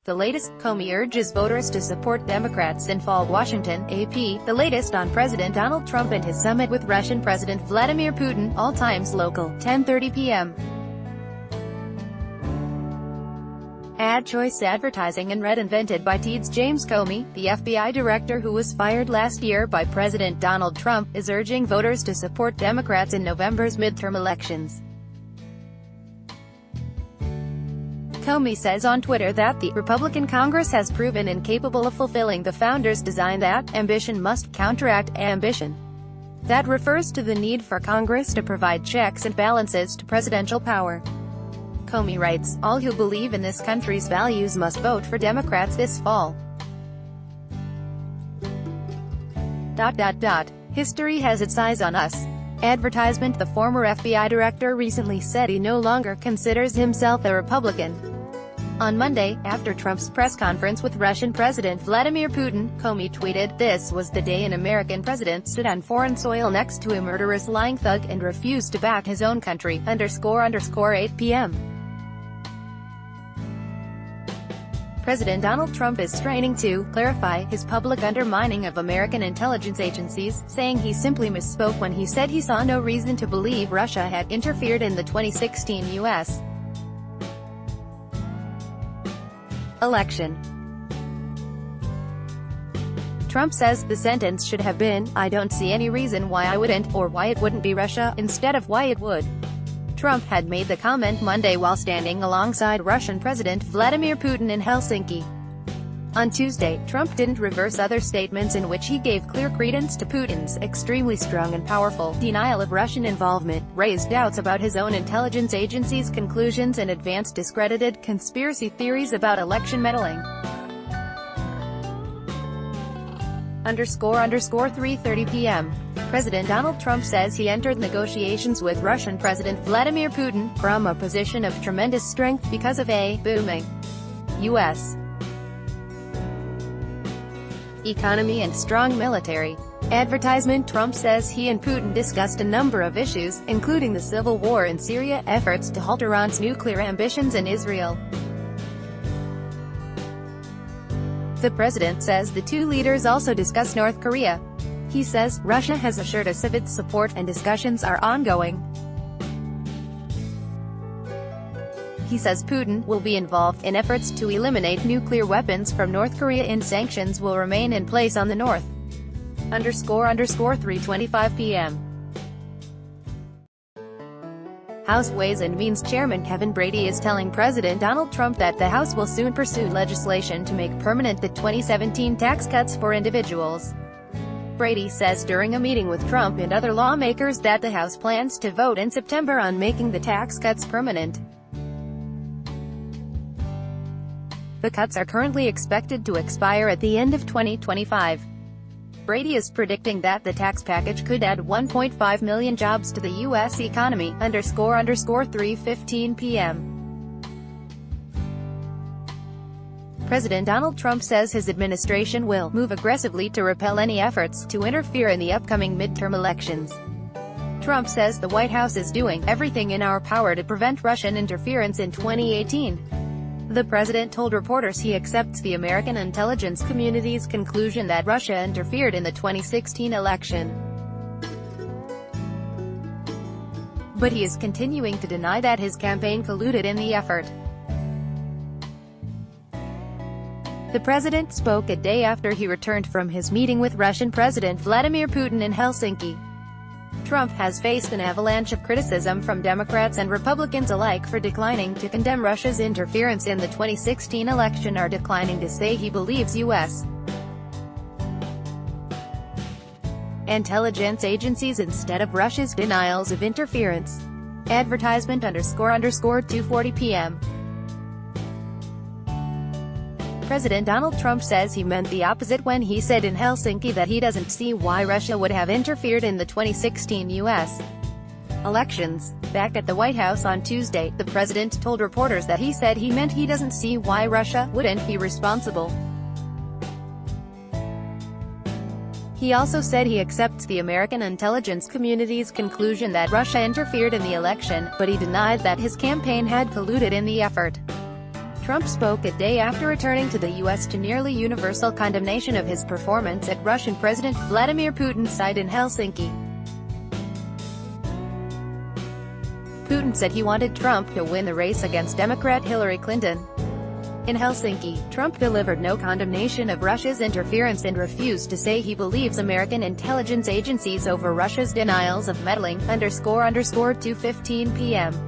The latest, Comey urges voters to support Democrats in fall. Washington, AP, the latest on President Donald Trump and his summit with Russian President Vladimir Putin, all times local, 10:30 p.m. Ad choice advertising and invented by TED's James Comey, the FBI director who was fired last year by President Donald Trump, is urging voters to support Democrats in November's midterm elections. Comey says on Twitter that the Republican Congress has proven incapable of fulfilling the founders' design that ambition must counteract ambition. That refers to the need for Congress to provide checks and balances to presidential power. Comey writes, "All who believe in this country's values must vote for Democrats this fall. History has its eyes on us." Advertisement. The former FBI director recently said he no longer considers himself a Republican. On Monday, after Trump's press conference with Russian President Vladimir Putin, Comey tweeted, "This was the day an American president stood on foreign soil next to a murderous lying thug and refused to back his own country, _8 p.m. President Donald Trump is straining to clarify his public undermining of American intelligence agencies, saying he simply misspoke when he said he saw no reason to believe Russia had interfered in the 2016 U.S. election. Trump says the sentence should have been, "I don't see any reason why I wouldn't, or why it wouldn't be Russia," instead of "why it would." Trump had made the comment Monday while standing alongside Russian President Vladimir Putin in Helsinki. On Tuesday, Trump didn't reverse other statements in which he gave clear credence to Putin's extremely strong and powerful denial of Russian involvement, raised doubts about his own intelligence agency's conclusions and advanced discredited conspiracy theories about election meddling. _3:30 p.m. President Donald Trump says he entered negotiations with Russian President Vladimir Putin from a position of tremendous strength because of a booming U.S. economy and strong military. Advertisement. Trump says he and Putin discussed a number of issues, including the civil war in Syria, efforts to halt Iran's nuclear ambitions, and Israel. The president says the two leaders also discussed North Korea. He says, "Russia has assured us of its support, and discussions are ongoing." He says Putin will be involved in efforts to eliminate nuclear weapons from North Korea and sanctions will remain in place on the North. _3:25 p.m. House Ways and Means Chairman Kevin Brady is telling President Donald Trump that the House will soon pursue legislation to make permanent the 2017 tax cuts for individuals. Brady says during a meeting with Trump and other lawmakers that the House plans to vote in September on making the tax cuts permanent. The cuts are currently expected to expire at the end of 2025. Brady is predicting that the tax package could add 1.5 million jobs to the U.S. economy, _3:15 p.m. President Donald Trump says his administration will move aggressively to repel any efforts to interfere in the upcoming midterm elections. Trump says the White House is doing everything in our power to prevent Russian interference in 2018. The president told reporters he accepts the American intelligence community's conclusion that Russia interfered in the 2016 election. But he is continuing to deny that his campaign colluded in the effort. The president spoke a day after he returned from his meeting with Russian President Vladimir Putin in Helsinki. Trump has faced an avalanche of criticism from Democrats and Republicans alike for declining to condemn Russia's interference in the 2016 election or declining to say he believes U.S. intelligence agencies instead of Russia's denials of interference. Advertisement _2:40 p.m. President Donald Trump says he meant the opposite when he said in Helsinki that he doesn't see why Russia would have interfered in the 2016 U.S. elections. Back at the White House on Tuesday, the president told reporters that he said he meant he doesn't see why Russia wouldn't be responsible. He also said he accepts the American intelligence community's conclusion that Russia interfered in the election, but he denied that his campaign had colluded in the effort. Trump spoke a day after returning to the U.S. to nearly universal condemnation of his performance at Russian President Vladimir Putin's site in Helsinki. Putin said he wanted Trump to win the race against Democrat Hillary Clinton. In Helsinki, Trump delivered no condemnation of Russia's interference and refused to say he believes American intelligence agencies over Russia's denials of meddling. __2:15 p.m.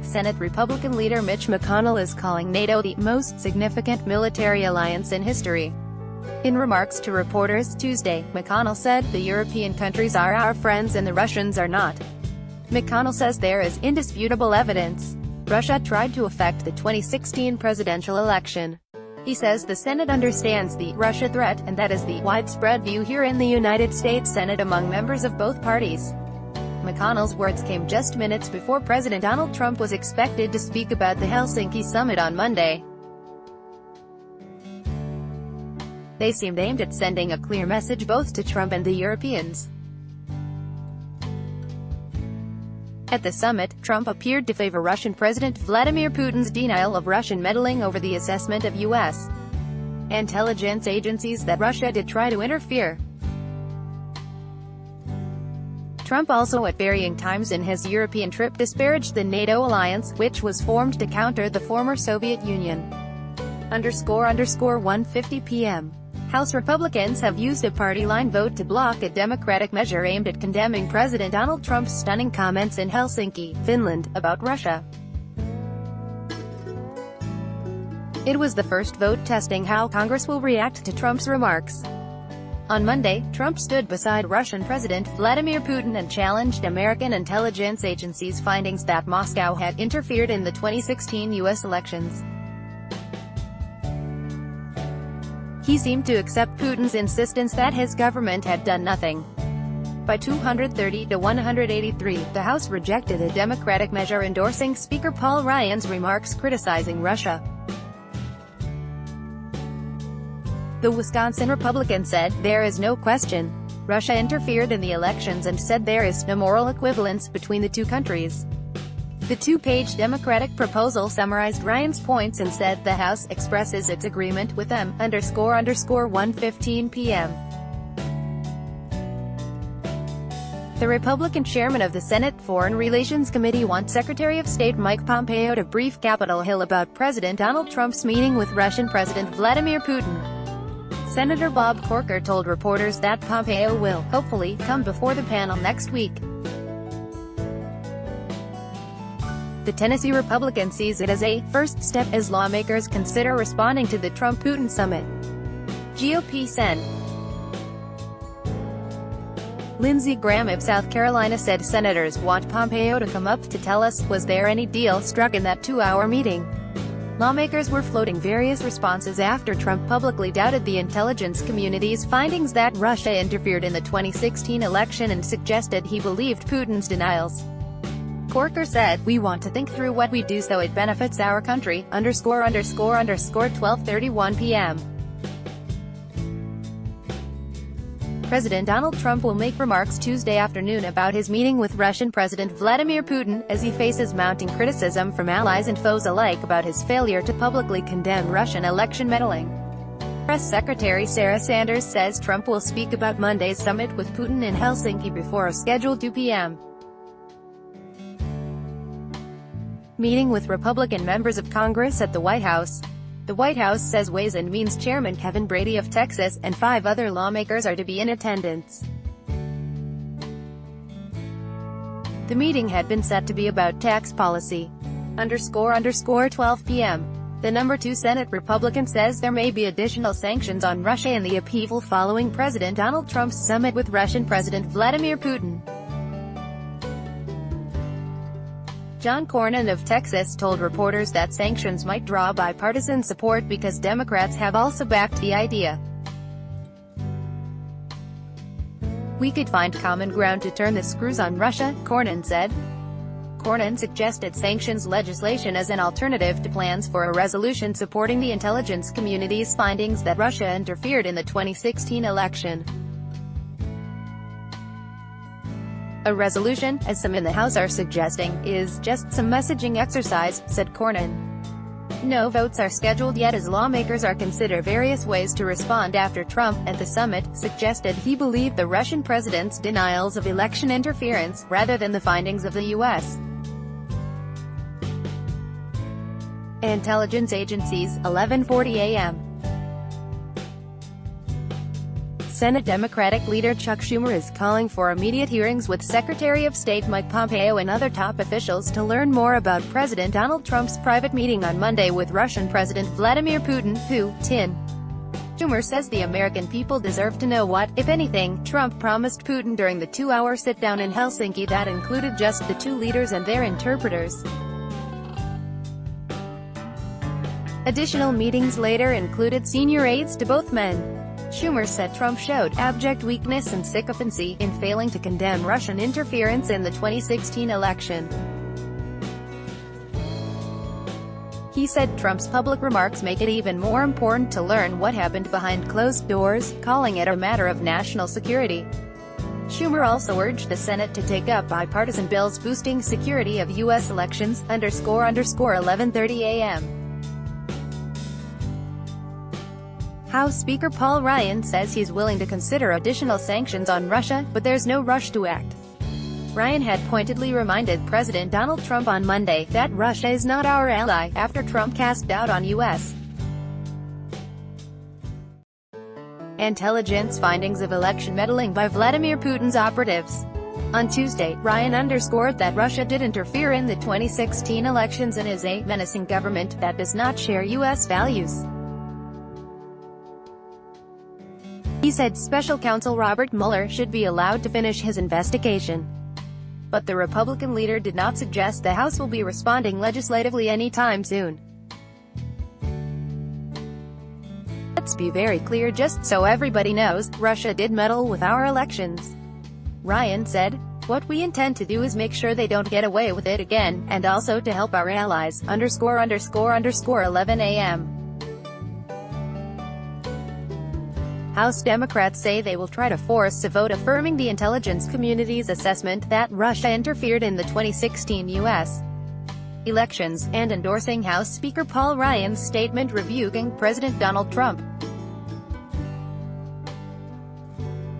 Senate Republican leader Mitch McConnell is calling NATO the most significant military alliance in history. In remarks to reporters Tuesday, McConnell said, "The European countries are our friends and the Russians are not." McConnell says there is indisputable evidence Russia tried to affect the 2016 presidential election. He says the Senate understands the Russia threat, and that is the widespread view here in the United States Senate among members of both parties. McConnell's words came just minutes before President Donald Trump was expected to speak about the Helsinki summit on Monday. They seemed aimed at sending a clear message both to Trump and the Europeans. At the summit, Trump appeared to favor Russian President Vladimir Putin's denial of Russian meddling over the assessment of U.S. intelligence agencies that Russia did try to interfere. Trump also at varying times in his European trip disparaged the NATO alliance, which was formed to counter the former Soviet Union. __1:50 p.m. House Republicans have used a party-line vote to block a Democratic measure aimed at condemning President Donald Trump's stunning comments in Helsinki, Finland, about Russia. It was the first vote testing how Congress will react to Trump's remarks. On Monday, Trump stood beside Russian President Vladimir Putin and challenged American intelligence agencies' findings that Moscow had interfered in the 2016 U.S. elections. He seemed to accept Putin's insistence that his government had done nothing. By 230 to 183, the House rejected a Democratic measure endorsing Speaker Paul Ryan's remarks criticizing Russia. The Wisconsin Republican said, "There is no question. Russia interfered in the elections and said there is no moral equivalence between the two countries." The two-page Democratic proposal summarized Ryan's points and said the House expresses its agreement with them. __1:15 p.m. The Republican chairman of the Senate Foreign Relations Committee wants Secretary of State Mike Pompeo to brief Capitol Hill about President Donald Trump's meeting with Russian President Vladimir Putin. Senator Bob Corker told reporters that Pompeo will, hopefully, come before the panel next week. The Tennessee Republican sees it as a first step as lawmakers consider responding to the Trump-Putin summit. GOP Sen. Lindsey Graham of South Carolina said senators want Pompeo to come up to tell us, was there any deal struck in that 2-hour meeting? Lawmakers were floating various responses after Trump publicly doubted the intelligence community's findings that Russia interfered in the 2016 election and suggested he believed Putin's denials. Corker said, "We want to think through what we do so it benefits our country." __12:31 p.m. President Donald Trump will make remarks Tuesday afternoon about his meeting with Russian President Vladimir Putin, as he faces mounting criticism from allies and foes alike about his failure to publicly condemn Russian election meddling. Press Secretary Sarah Sanders says Trump will speak about Monday's summit with Putin in Helsinki before a scheduled 2 p.m. meeting with Republican members of Congress at the White House. The White House says Ways and Means Chairman Kevin Brady of Texas and 5 other lawmakers are to be in attendance. The meeting had been set to be about tax policy. __12 p.m. The number 2 Senate Republican says there may be additional sanctions on Russia in the upheaval following President Donald Trump's summit with Russian President Vladimir Putin. John Cornyn of Texas told reporters that sanctions might draw bipartisan support because Democrats have also backed the idea. "We could find common ground to turn the screws on Russia," Cornyn said. Cornyn suggested sanctions legislation as an alternative to plans for a resolution supporting the intelligence community's findings that Russia interfered in the 2016 election. A resolution, as some in the House are suggesting, is just some messaging exercise, said Cornyn. No votes are scheduled yet as lawmakers are considering various ways to respond after Trump, at the summit, suggested he believed the Russian president's denials of election interference, rather than the findings of the U.S. intelligence agencies, 11:40 a.m. Senate Democratic leader Chuck Schumer is calling for immediate hearings with Secretary of State Mike Pompeo and other top officials to learn more about President Donald Trump's private meeting on Monday with Russian President Vladimir Putin, who, tin. Schumer says the American people deserve to know what, if anything, Trump promised Putin during the two-hour sit-down in Helsinki that included just the two leaders and their interpreters. Additional meetings later included senior aides to both men. Schumer said Trump showed abject weakness and sycophancy in failing to condemn Russian interference in the 2016 election. He said Trump's public remarks make it even more important to learn what happened behind closed doors, calling it a matter of national security. Schumer also urged the Senate to take up bipartisan bills boosting security of U.S. elections, _11:30 a.m. House Speaker Paul Ryan says he's willing to consider additional sanctions on Russia, but there's no rush to act. Ryan had pointedly reminded President Donald Trump on Monday that Russia is not our ally, after Trump cast doubt on U.S. intelligence findings of election meddling by Vladimir Putin's operatives. On Tuesday, Ryan underscored that Russia did interfere in the 2016 elections and is a menacing government that does not share U.S. values. He said Special Counsel Robert Mueller should be allowed to finish his investigation. But the Republican leader did not suggest the House will be responding legislatively anytime soon. Let's be very clear just so everybody knows, Russia did meddle with our elections. Ryan said, what we intend to do is make sure they don't get away with it again, and also to help our allies, _11 a.m. House Democrats say they will try to force a vote affirming the intelligence community's assessment that Russia interfered in the 2016 U.S. elections, and endorsing House Speaker Paul Ryan's statement rebuking President Donald Trump.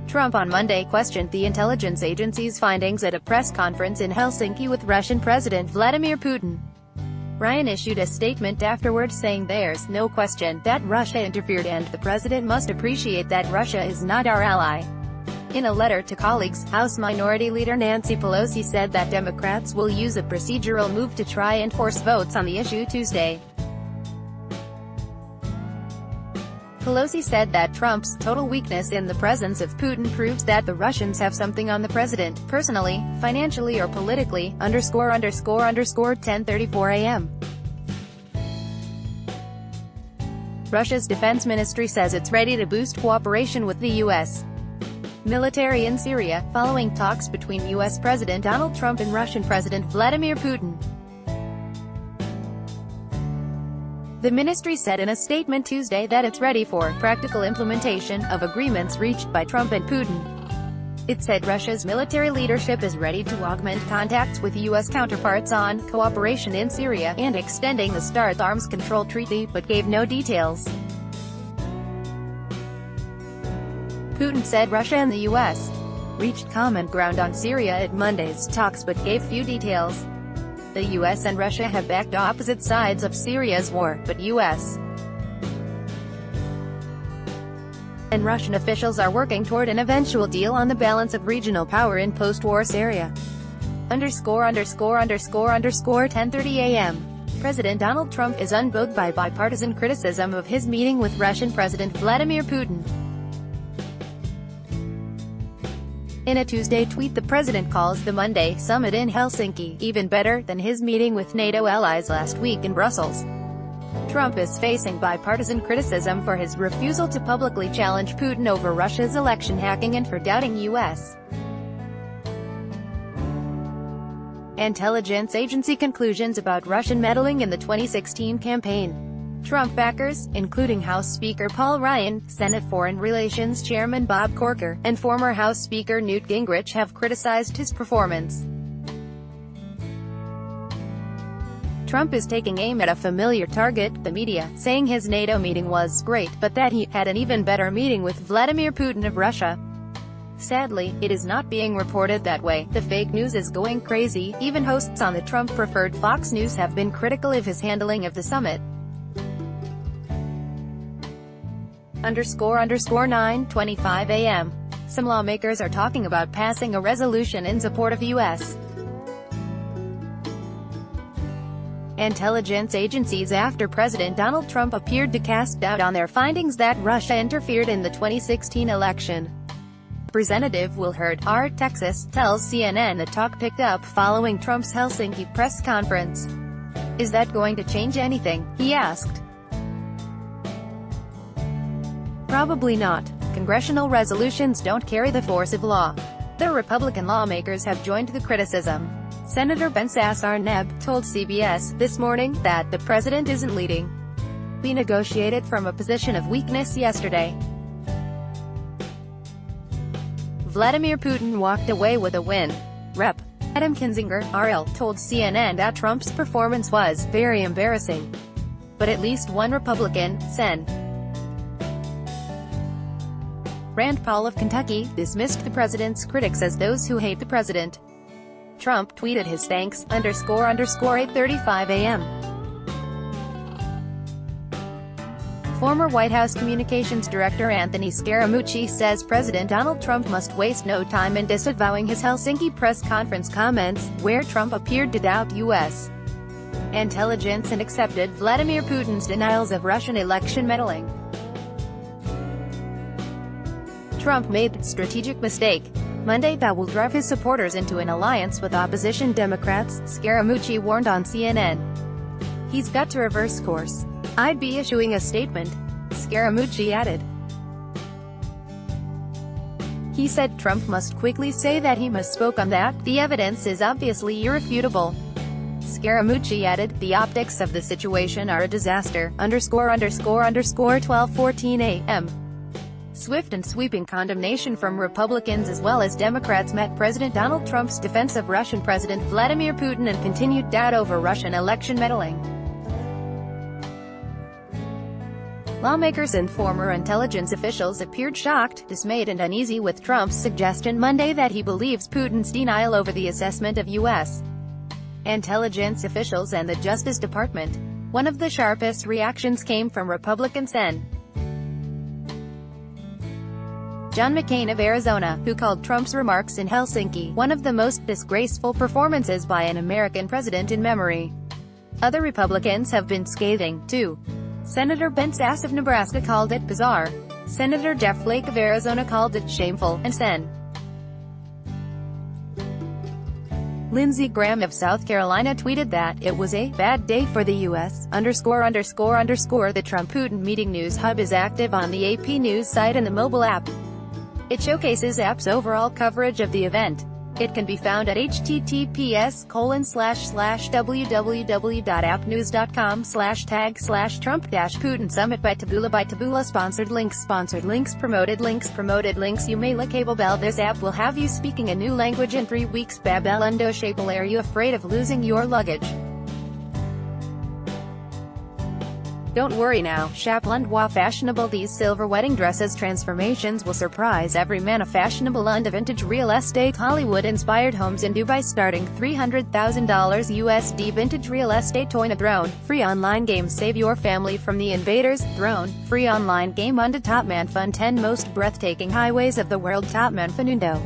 Trump on Monday questioned the intelligence agency's findings at a press conference in Helsinki with Russian President Vladimir Putin. Ryan issued a statement afterwards saying there's no question that Russia interfered and the president must appreciate that Russia is not our ally. In a letter to colleagues, House Minority Leader Nancy Pelosi said that Democrats will use a procedural move to try and force votes on the issue Tuesday. Pelosi said that Trump's total weakness in the presence of Putin proves that the Russians have something on the president, personally, financially or politically, _10:34 a.m. Russia's defense ministry says it's ready to boost cooperation with the U.S. military in Syria, following talks between U.S. President Donald Trump and Russian President Vladimir Putin. The ministry said in a statement Tuesday that it's ready for practical implementation of agreements reached by Trump and Putin. It said Russia's military leadership is ready to augment contacts with U.S. counterparts on cooperation in Syria and extending the START arms control treaty, but gave no details. Putin said Russia and the U.S. reached common ground on Syria at Monday's talks but gave few details. The U.S. and Russia have backed opposite sides of Syria's war, but U.S. and Russian officials are working toward an eventual deal on the balance of regional power in post-war Syria. _10:30 a.m. President Donald Trump is unbugged by bipartisan criticism of his meeting with Russian President Vladimir Putin. In a Tuesday tweet, the president calls the Monday summit in Helsinki even better than his meeting with NATO allies last week in Brussels. Trump is facing bipartisan criticism for his refusal to publicly challenge Putin over Russia's election hacking and for doubting U.S. intelligence agency conclusions about Russian meddling in the 2016 campaign. Trump backers, including House Speaker Paul Ryan, Senate Foreign Relations Chairman Bob Corker, and former House Speaker Newt Gingrich have criticized his performance. Trump is taking aim at a familiar target, the media, saying his NATO meeting was great, but that he had an even better meeting with Vladimir Putin of Russia. Sadly, it is not being reported that way. The fake news is going crazy. Even hosts on the Trump-preferred Fox News have been critical of his handling of the summit. __9:25 a.m. Some lawmakers are talking about passing a resolution in support of U.S. intelligence agencies after President Donald Trump appeared to cast doubt on their findings that Russia interfered in the 2016 election. Representative Will Hurd, R. Texas, tells CNN the talk picked up following Trump's Helsinki press conference. "Is that going to change anything?" he asked. "Probably not. Congressional resolutions don't carry the force of law." The Republican lawmakers have joined the criticism. Senator Ben Sasse-Arneb told CBS This Morning that the president isn't leading. "We negotiated from a position of weakness yesterday. Vladimir Putin walked away with a win." Rep. Adam Kinzinger, RL, told CNN that Trump's performance was very embarrassing. But at least one Republican, Sen. Rand Paul of Kentucky, dismissed the president's critics as those who hate the president. Trump tweeted his thanks, __8:35 a.m. Former White House Communications Director Anthony Scaramucci says President Donald Trump must waste no time in disavowing his Helsinki press conference comments, where Trump appeared to doubt U.S. intelligence and accepted Vladimir Putin's denials of Russian election meddling. Trump made a strategic mistake Monday that will drive his supporters into an alliance with opposition Democrats, Scaramucci warned on CNN. "He's got to reverse course. I'd be issuing a statement," Scaramucci added. He said Trump must quickly say that he misspoke on that. "The evidence is obviously irrefutable." Scaramucci added, "The optics of the situation are a disaster, __12:14 a.m. Swift and sweeping condemnation from Republicans as well as Democrats met President Donald Trump's defense of Russian President Vladimir Putin and continued doubt over Russian election meddling. Lawmakers and former intelligence officials appeared shocked, dismayed and uneasy with Trump's suggestion Monday that he believes Putin's denial over the assessment of U.S. intelligence officials and the Justice Department. One of the sharpest reactions came from Republican Sen. John McCain of Arizona, who called Trump's remarks in Helsinki one of the most disgraceful performances by an American president in memory. Other Republicans have been scathing, too. Senator Ben Sasse of Nebraska called it bizarre. Senator Jeff Flake of Arizona called it shameful, and Sen. Lindsey Graham of South Carolina tweeted that it was a bad day for the U.S. _____. The Trump-Putin meeting news hub is active on the AP News site and the mobile app. It showcases app's overall coverage of the event. It can be found at https://www.appnews.com/tag/Trump-Putin Summit by Taboola Sponsored links promoted links. You may cable bell. This app will have you speaking a new language in 3 weeks. Babel Undo Shapel. Are you afraid of losing your luggage? Don't worry now, Chaplundwa fashionable. These silver wedding dresses transformations will surprise every man. A fashionable and vintage real estate Hollywood-inspired homes in Dubai starting $300,000 USD. Vintage real estate Toy a drone. Free online game. Save your family from the invaders. Drone. Free online game. Top Man Fun. 10 most breathtaking highways of the world. Top Man Fanundo.